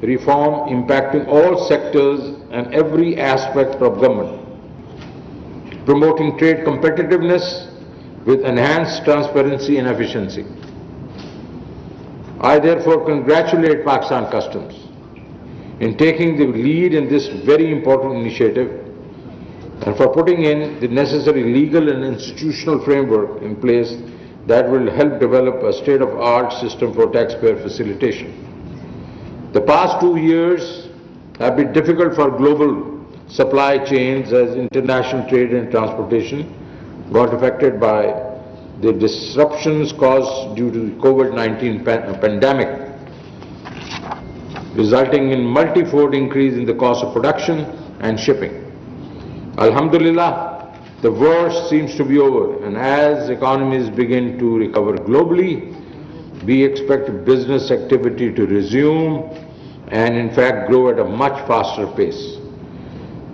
reform impacting all sectors and every aspect of government, promoting trade competitiveness with enhanced transparency and efficiency. I therefore congratulate Pakistan Customs in taking the lead in this very important initiative and for putting in the necessary legal and institutional framework in place that will help develop a state-of-the-art system for taxpayer facilitation. The past 2 years have been difficult for global supply chains as international trade and transportation got affected by the disruptions caused due to the COVID-19 pandemic, resulting in multi-fold increase in the cost of production and shipping. Alhamdulillah, the worst seems to be over, and as economies begin to recover globally, we expect business activity to resume and in fact grow at a much faster pace.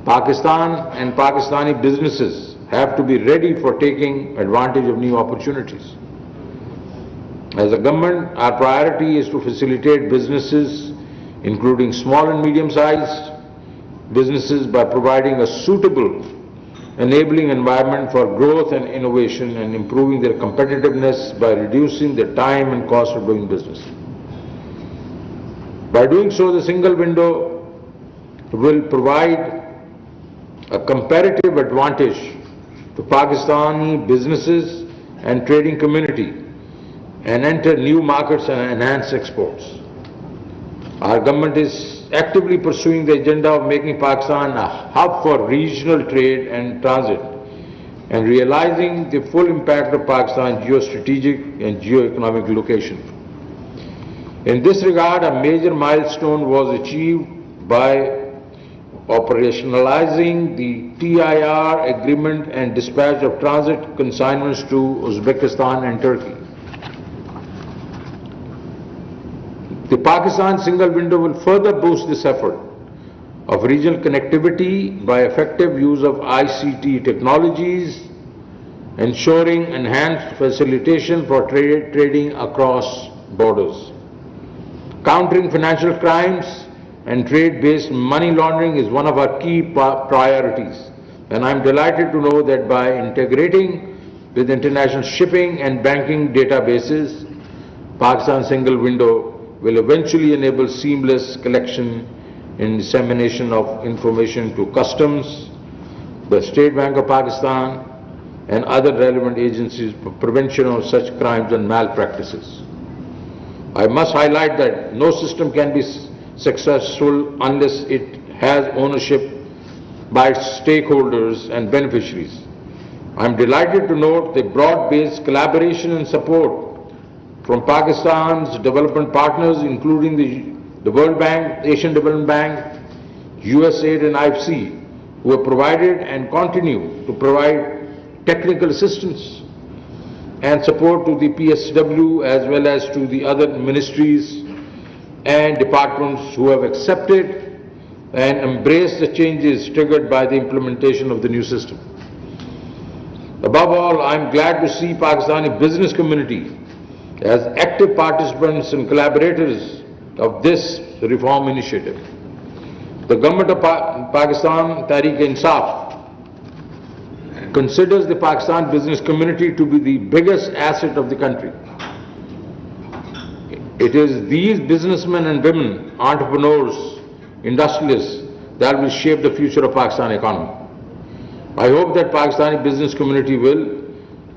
Pakistan and Pakistani businesses have to be ready for taking advantage of new opportunities. As a government, our priority is to facilitate businesses, including small and medium-sized businesses, by providing a suitable enabling environment for growth and innovation and improving their competitiveness by reducing the time and cost of doing business. By doing so, the single window will provide a comparative advantage to Pakistani businesses and trading community and enter new markets and enhance exports. Our government is actively pursuing the agenda of making Pakistan a hub for regional trade and transit and realizing the full impact of Pakistan's geostrategic and geo-economic location. In this regard, a major milestone was achieved by operationalizing the TIR agreement and dispatch of transit consignments to Uzbekistan and Turkey. The Pakistan single window will further boost this effort of regional connectivity by effective use of ICT technologies, ensuring enhanced facilitation for trading across borders. Countering financial crimes and trade-based money laundering is one of our key priorities, and I am delighted to know that by integrating with international shipping and banking databases, Pakistan single window will eventually enable seamless collection and dissemination of information to Customs, the State Bank of Pakistan, and other relevant agencies for prevention of such crimes and malpractices. I must highlight that no system can be successful unless it has ownership by its stakeholders and beneficiaries. I am delighted to note the broad-based collaboration and support from Pakistan's development partners, including the World Bank, Asian Development Bank, USAID and IFC, who have provided and continue to provide technical assistance and support to the PSW as well as to the other ministries and departments who have accepted and embraced the changes triggered by the implementation of the new system. Above all, I am glad to see Pakistani business community as active participants and collaborators of this reform initiative. The government of Pakistan, Tehreek-e-Insaf, considers the Pakistan business community to be the biggest asset of the country. It is these businessmen and women, entrepreneurs, industrialists, that will shape the future of Pakistan economy. I hope that Pakistani business community will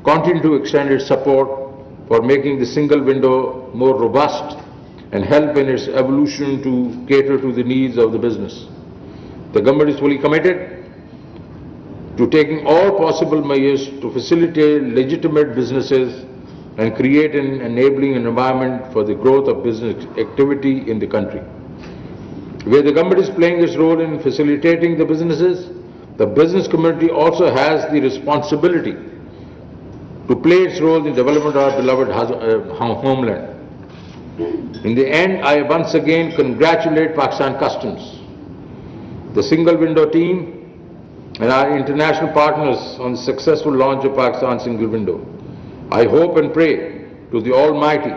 continue to extend its support for making the single window more robust and help in its evolution to cater to the needs of the business. The government is fully committed to taking all possible measures to facilitate legitimate businesses and create an enabling environment for the growth of business activity in the country. Where the government is playing its role in facilitating the businesses, the business community also has the responsibility to play its role in the development of our beloved homeland. In the end, I once again congratulate Pakistan Customs, the single window team, and our international partners on the successful launch of Pakistan single window. I hope and pray to the Almighty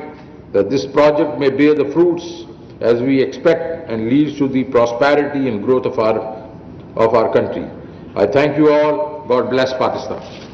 that this project may bear the fruits as we expect and leads to the prosperity and growth of our country. I thank you all. God bless Pakistan.